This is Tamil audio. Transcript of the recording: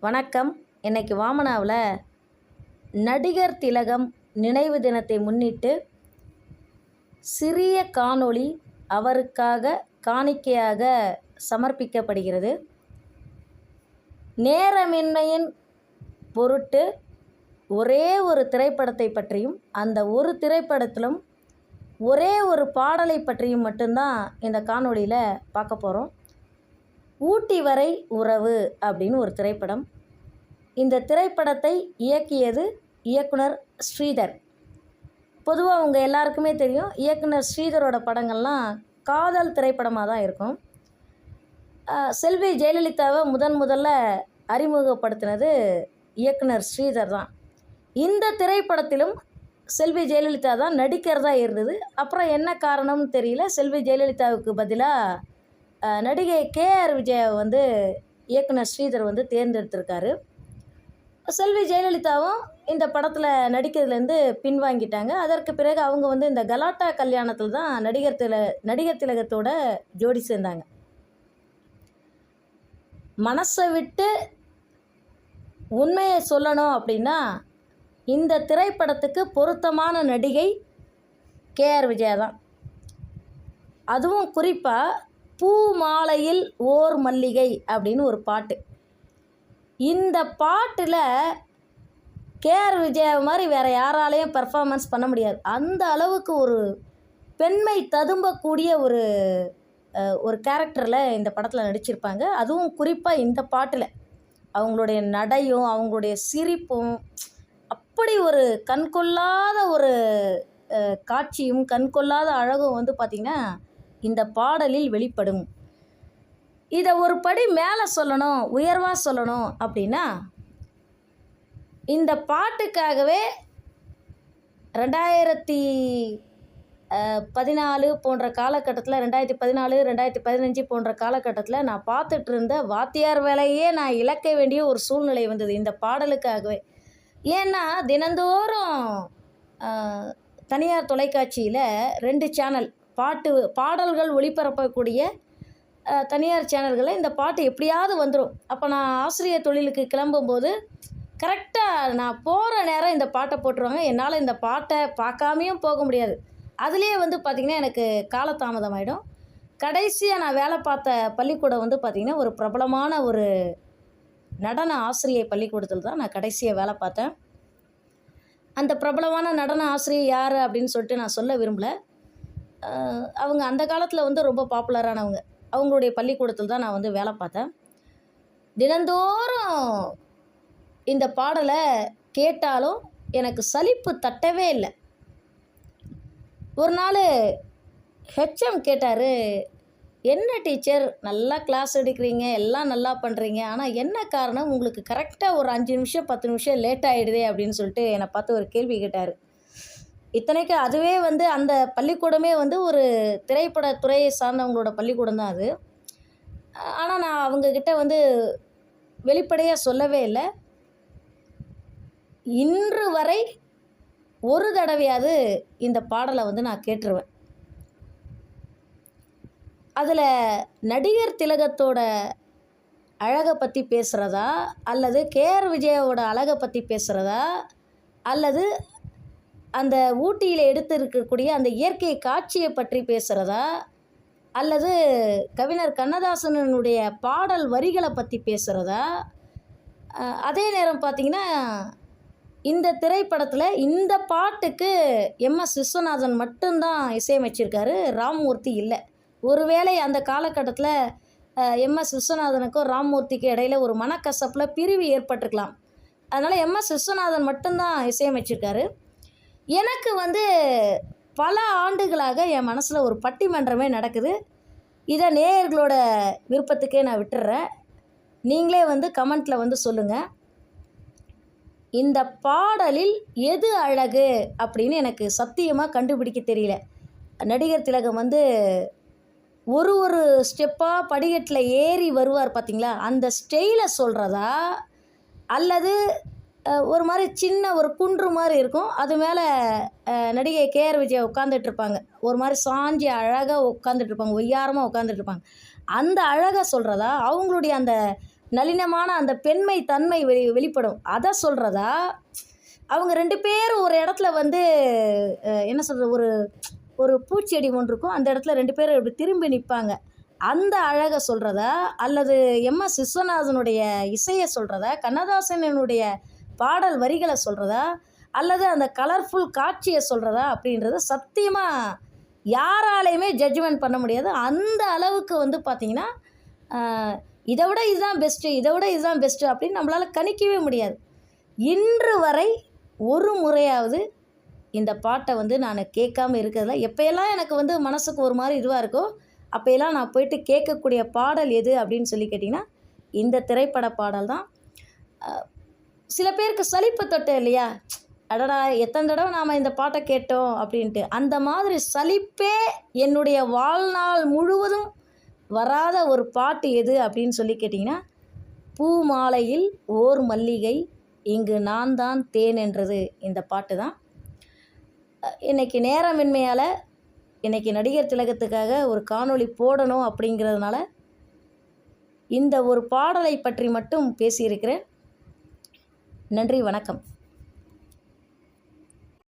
வணக்கம். இன்னைக்கு வாமனாவில் நடிகர் திலகம் நினைவு தினத்தை முன்னிட்டு சிறிய காணொளி அவருக்காக காணிக்கையாக சமர்ப்பிக்கப்படுகிறது. நேரமின்மையின் பொருட்டு ஒரே ஒரு திரைப்படத்தை பற்றியும் அந்த ஒரு திரைப்படத்திலும் ஒரே ஒரு பாடலை பற்றியும் மட்டும்தான் இந்த காணொளியில் பார்க்க போகிறோம். ஊட்டி வரை உறவு அப்படின்னு ஒரு திரைப்படம். இந்த திரைப்படத்தை இயக்கியது இயக்குனர் ஸ்ரீதர். பொதுவாக அவங்க எல்லாருக்குமே தெரியும், இயக்குனர் ஸ்ரீதரோட படங்கள்லாம் காதல் திரைப்படமாக தான் இருக்கும். செல்வி ஜெயலலிதாவை முதல்ல அறிமுகப்படுத்தினது இயக்குனர் ஸ்ரீதர் தான். இந்த திரைப்படத்திலும் செல்வி ஜெயலலிதா தான் நடிக்கிறதா இருந்தது. அப்புறம் என்ன காரணம்னு தெரியல, செல்வி ஜெயலலிதாவுக்கு பதிலாக நடிகை கேஆர் விஜயாவை இயக்குனர் ஸ்ரீதர் தேர்ந்தெடுத்திருக்காரு. செல்வி ஜெயலலிதாவும் இந்த படத்தில் நடிக்கிறதுலேருந்து பின்வாங்கிட்டாங்க. அதற்கு பிறகு அவங்க இந்த கலாட்டா கல்யாணத்தில் தான் நடிகர் திலகத்தோட ஜோடி சேர்ந்தாங்க. மனசை விட்டு உண்மையை சொல்லணும் அப்படின்னா இந்த திரைப்படத்துக்கு பொருத்தமான நடிகை கேஆர் விஜயா தான். அதுவும் குறிப்பாக பூ மாலையில் ஓர் மல்லிகை அப்படின்னு ஒரு பாட்டு. இந்த பாட்டில் கேஆர் விஜயா மாதிரி வேறு யாராலையும் பர்ஃபார்மன்ஸ் பண்ண முடியாது. அந்த அளவுக்கு ஒரு பெண்மை ததும்பக்கூடிய ஒரு கேரக்டரில் இந்த படத்தில் நடிச்சிருப்பாங்க. அதுவும் குறிப்பாக இந்த பாட்டில் அவங்களுடைய நடையும் அவங்களுடைய சிரிப்பும் அப்படி ஒரு கண்கொள்ளாத ஒரு காட்சியும் கண்கொள்ளாத அழகும் பார்த்திங்கன்னா இந்த பாடலில் வெளிப்படும். இதை ஒரு படி மேலே சொல்லணும், உயர்வாக சொல்லணும் அப்படின்னா இந்த பாட்டுக்காகவே 2014 போன்ற காலகட்டத்தில் 2014 2015 போன்ற காலகட்டத்தில் நான் பார்த்துட்டு இருந்த வாத்தியார் வேலையே நான் இழக்க வேண்டிய ஒரு சூழ்நிலை வந்தது இந்த பாடலுக்காகவே. ஏன்னா தினந்தோறும் தனியார் தொலைக்காட்சியில் 2 சேனல் பாடல்கள் ஒளிபரப்பக்கூடிய தனியார் சேனல்களில் இந்த பாட்டு எப்படியாவது வந்துடும். அப்போ நான் ஆசிரியர் தொழிலுக்கு கிளம்பும்போது கரெக்டாக நான் போகிற நேரம் இந்த பாட்டை போட்டுருவாங்க. என்னால் இந்த பாட்டை பார்க்காமையும் போக முடியாது. அதுலேயே பார்த்திங்கன்னா எனக்கு காலதாமதம் ஆகிடும். கடைசியாக நான் வேலை பார்த்த பள்ளிக்கூடம் பார்த்திங்கன்னா ஒரு பிரபலமான ஒரு நடன ஆசிரியை பள்ளிக்கூடத்தில் தான் நான் கடைசியாக வேலை பார்த்தேன். அந்த பிரபலமான நடன ஆசிரியை யார் அப்படின்னு சொல்லிட்டு நான் சொல்ல விரும்பலை. அவங்க அந்த காலத்தில் ரொம்ப பாப்புலரானவங்க. அவங்களுடைய பள்ளிக்கூடத்தில் தான் நான் வேலை பார்த்தேன். தினந்தோறும் இந்த பாடலை கேட்டாலும் எனக்கு சலிப்பு தட்டவே இல்லை. ஒரு நாள் ஹெச்எம் கேட்டார், என்ன டீச்சர் நல்லா கிளாஸ் எடுக்கிறீங்க, எல்லாம் நல்லா பண்ணுறீங்க, ஆனால் என்ன காரணம் உங்களுக்கு கரெக்டாக ஒரு 5 நிமிஷம் 10 நிமிஷம் லேட் ஆகிடுதே அப்படின்னு சொல்லிட்டு என்னை பார்த்து ஒரு கேள்வி கேட்டார். இத்தனைக்கு அதுவே அந்த பள்ளிக்கூடமே ஒரு திரைப்படத்துறையை சார்ந்தவங்களோட பள்ளிக்கூடம் தான் அது. ஆனால் நான் அவங்கக்கிட்ட வெளிப்படையாக சொல்லவே இல்லை. இன்று வரை ஒரு தடவையாவது இந்த பாடலை நான் கேட்டுருவேன். அதில் நடிகர் திலகத்தோட அழகை பற்றி பேசுகிறதா, அல்லது கேஆர் விஜயாவோட அழகை பற்றி பேசுகிறதா, அல்லது அந்த ஊட்டியில் எடுத்திருக்கக்கூடிய அந்த இயற்கை காட்சியை பற்றி பேசுகிறதா, அல்லது கவிஞர் கண்ணதாசனுடைய பாடல் வரிகளை பற்றி பேசுகிறதா, அதே நேரம் பார்த்திங்கன்னா இந்த திரைப்படத்தில் இந்த பாட்டுக்கு எம்எஸ் விஸ்வநாதன் மட்டும்தான் இசையமைச்சிருக்காரு, ராம்மூர்த்தி இல்லை. ஒருவேளை அந்த காலகட்டத்தில் எம்எஸ் விஸ்வநாதனுக்கும் ராம்மூர்த்திக்கு இடையில் ஒரு மனக்கசப்பில் பிரிவு ஏற்பட்டிருக்கலாம். அதனால் எம்எஸ் விஸ்வநாதன் மட்டும்தான் இசையமைச்சிருக்காரு. எனக்கு பல ஆண்டுகளாக என் மனசில் ஒரு பட்டிமன்றமே நடக்குது. இதை நேயர்களோட விருப்பத்துக்கே நான் விட்டுடுறேன். நீங்களே கமெண்ட்டில் சொல்லுங்கள், இந்த பாடலில் எது அழகு அப்படின்னு எனக்கு சத்தியமாக கண்டுபிடிக்க தெரியல. நடிகர் திலகம் ஒரு ஸ்டெப்பாக படிக்கட்டில் ஏறி வருவார் பார்த்திங்களா, அந்த ஸ்டைலை சொல்கிறதா, அல்லது ஒரு மாதிரி சின்ன ஒரு குன்று மாதிரி இருக்கும், அது மேலே நடிகை கேஆர் விஜயா உட்காந்துட்ருப்பாங்க, ஒரு மாதிரி சாஞ்சி அழகாக உட்காந்துட்ருப்பாங்க, ஒய்யாரமாக உட்காந்துட்ருப்பாங்க, அந்த அழகாக சொல்கிறதா, அவங்களுடைய அந்த நளினமான அந்த பெண்மை தன்மை வெளிப்படும். அதை சொல்கிறதா, அவங்க 2 பேரும் ஒரு இடத்துல வந்து என்ன சொல்கிறது, ஒரு ஒரு பூச்செடி ஒன்று இருக்கும், அந்த இடத்துல 2 பேரும் இப்படி திரும்பி நிற்பாங்க, அந்த அழகை சொல்கிறதா, அல்லது எம்எஸ் விஸ்வநாதனுடைய இசையை சொல்கிறதா, கண்ணதாசனுடைய பாடல் வரிகளை சொல்கிறதா, அல்லது அந்த கலர்ஃபுல் காட்சியை சொல்கிறதா அப்படின்றத சத்தியமாக யாராலையுமே ஜட்ஜ்மெண்ட் பண்ண முடியாது. அந்த அளவுக்கு வந்து பார்த்திங்கன்னா இதை விட இதுதான் பெஸ்ட்டு, இதை விட இதுதான் பெஸ்ட்டு அப்படின்னு நம்மளால் கணிக்கவே முடியாது. இன்று வரை ஒரு முறையாவது இந்த பாட்டை வந்து நான் கேட்காம இருக்கிறதில்ல. எப்போயெல்லாம் எனக்கு வந்து மனசுக்கு ஒரு மாதிரி இதுவாக இருக்கோ அப்போயெல்லாம் நான் போயிட்டு கேட்கக்கூடிய பாடல் எது அப்படின்னு சொல்லி கேட்டிங்கன்னா இந்த திரைப்பட பாடல் தான். சில பேருக்கு சலிப்பு தொட்டு இல்லையா, அடடா எத்தனை தடவை நாம் இந்த பாட்டை கேட்டோம் அப்படின்ட்டு, அந்த மாதிரி சலிப்பே என்னுடைய வாழ்நாள் முழுவதும் வராத ஒரு பாட்டு எது அப்படின்னு சொல்லி கேட்டிங்கன்னா பூ மாலையில் ஓர் மல்லிகை இங்கு நான் தான் தேன் என்றது இந்த பாட்டு தான். இன்றைக்கி நேரமின்மையால் இன்றைக்கி நடிகர் திலகத்துக்காக ஒரு காணொளி போடணும் அப்படிங்கிறதுனால இந்த ஒரு பாடலை பற்றி மட்டும் பேசியிருக்கிறேன். நன்றி, வணக்கம்.